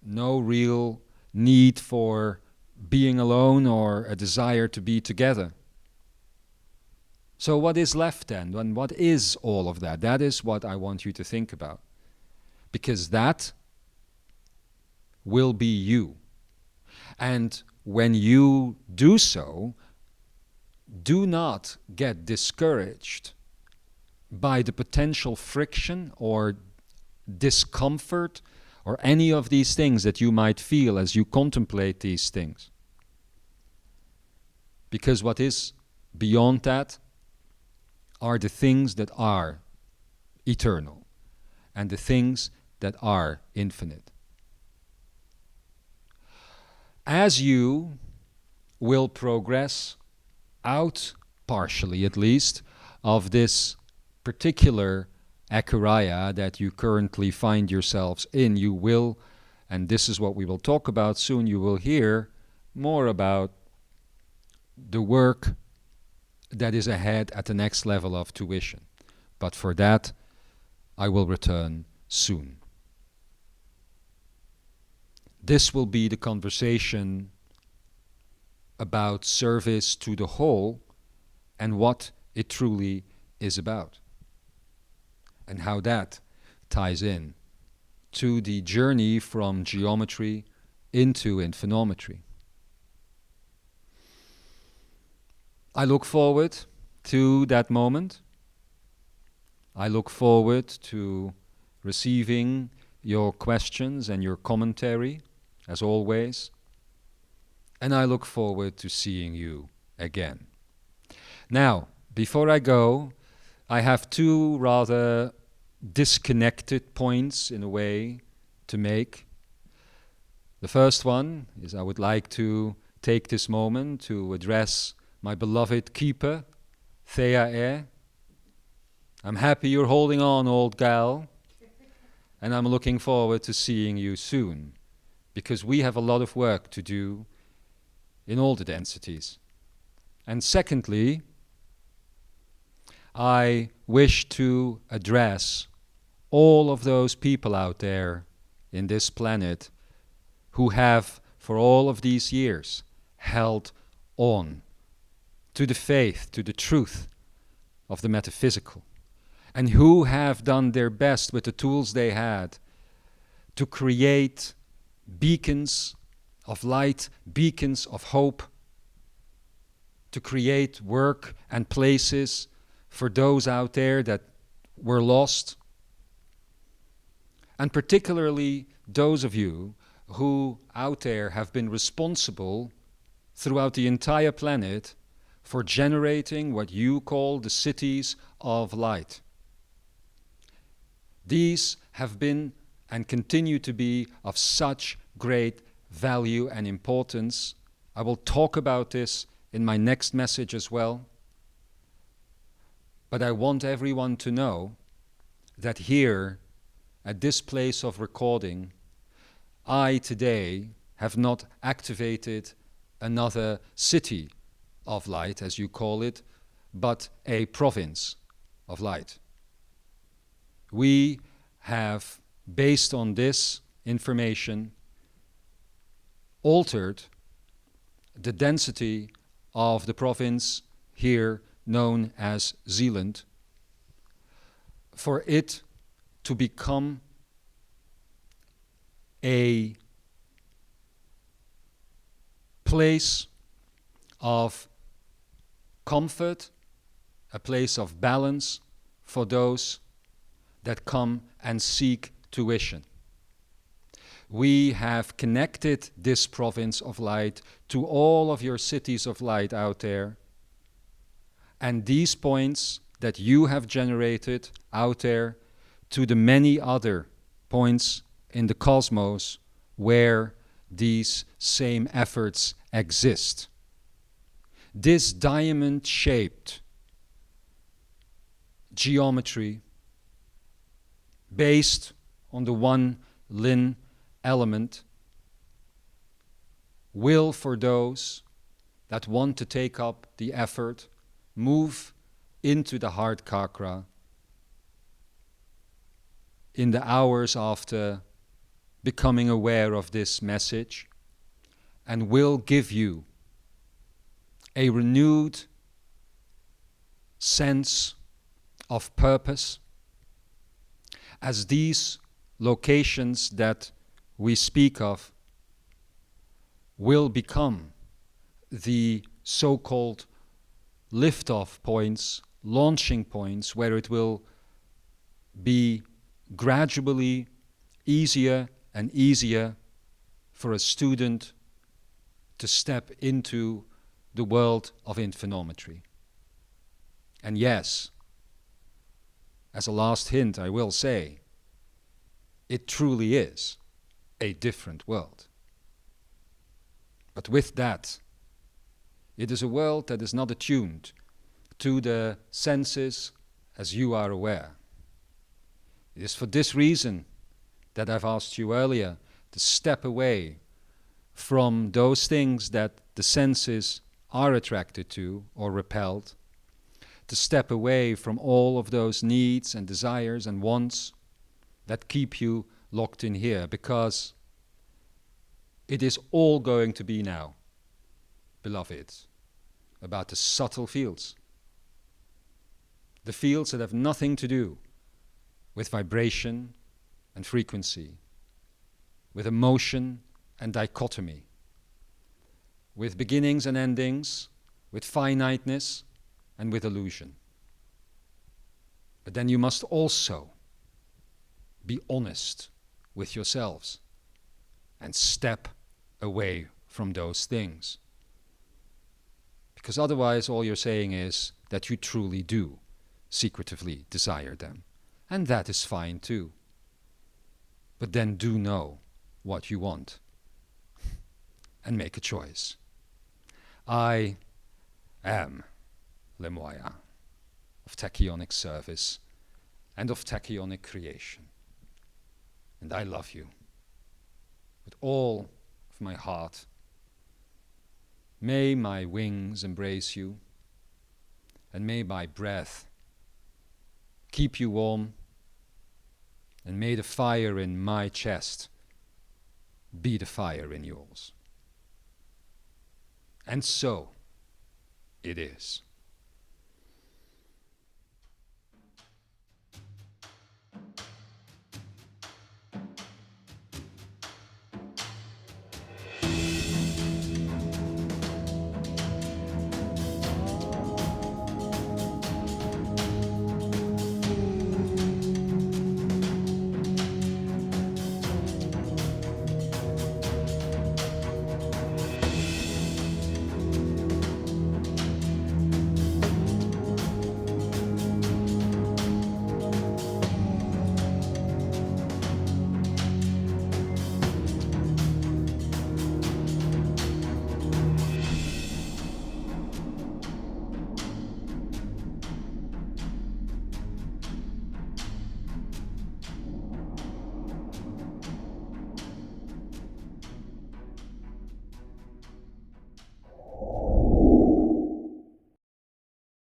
no real need for being alone or a desire to be together. So what is left then? And what is all of that? That is what I want you to think about. Because that will be you. And when you do so, do not get discouraged by the potential friction or discomfort or any of these things that you might feel as you contemplate these things. Because what is beyond that are the things that are eternal and the things that are infinite. As you will progress out, partially at least, of this particular Akuraya that you currently find yourselves in, you will, and this is what we will talk about soon, you will hear more about the work that is ahead at the next level of tuition. But for that, I will return soon. This will be the conversation about service to the whole and what it truly is about, and how that ties in to the journey from geometry into infinometry. I look forward to that moment. I look forward to receiving your questions and your commentary, as always. And I look forward to seeing you again. Now, before I go, I have two rather disconnected points, in a way, to make. The first one is I would like to take this moment to address my beloved keeper, Thea. I'm happy you're holding on, old gal, and I'm looking forward to seeing you soon, because we have a lot of work to do in all the densities. And secondly, I wish to address all of those people out there in this planet who have, for all of these years, held on to the faith, to the truth of the metaphysical, and who have done their best with the tools they had to create beacons of light, beacons of hope, to create work and places for those out there that were lost, and particularly those of you who out there have been responsible throughout the entire planet for generating what you call the cities of light. These have been and continue to be of such great value and importance. I will talk about this in my next message as well. But I want everyone to know that here, at this place of recording, I today have not activated another city of light, as you call it, but a province of light. We have, based on this information, altered the density of the province here known as Zeeland, for it to become a place of comfort, a place of balance for those that come and seek tuition. We have connected this province of light to all of your cities of light out there, and these points that you have generated out there to the many other points in the cosmos where these same efforts exist. This diamond-shaped geometry based on the one Lin element will, for those that want to take up the effort, move into the heart chakra in the hours after becoming aware of this message, and will give you a renewed sense of purpose, as these locations that we speak of will become the so-called lift-off points, launching points, where it will be gradually easier and easier for a student to step into the world of infinometry. And yes, as a last hint, I will say, it truly is a different world. But with that, it is a world that is not attuned to the senses as you are aware. It is for this reason that I've asked you earlier to step away from those things that the senses are attracted to or repelled, to step away from all of those needs and desires and wants that keep you locked in here, because it is all going to be now, beloved, about the subtle fields. The fields that have nothing to do with vibration and frequency, with emotion and dichotomy, with beginnings and endings, with finiteness and with illusion. But then you must also be honest with yourselves and step away from those things. Because otherwise all you're saying is that you truly do secretively desire them. And that is fine too. But then do know what you want and make a choice. I am Lemuaya of tachyonic service and of tachyonic creation. And I love you with all of my heart. May my wings embrace you, and may my breath keep you warm, and may the fire in my chest be the fire in yours. And so it is.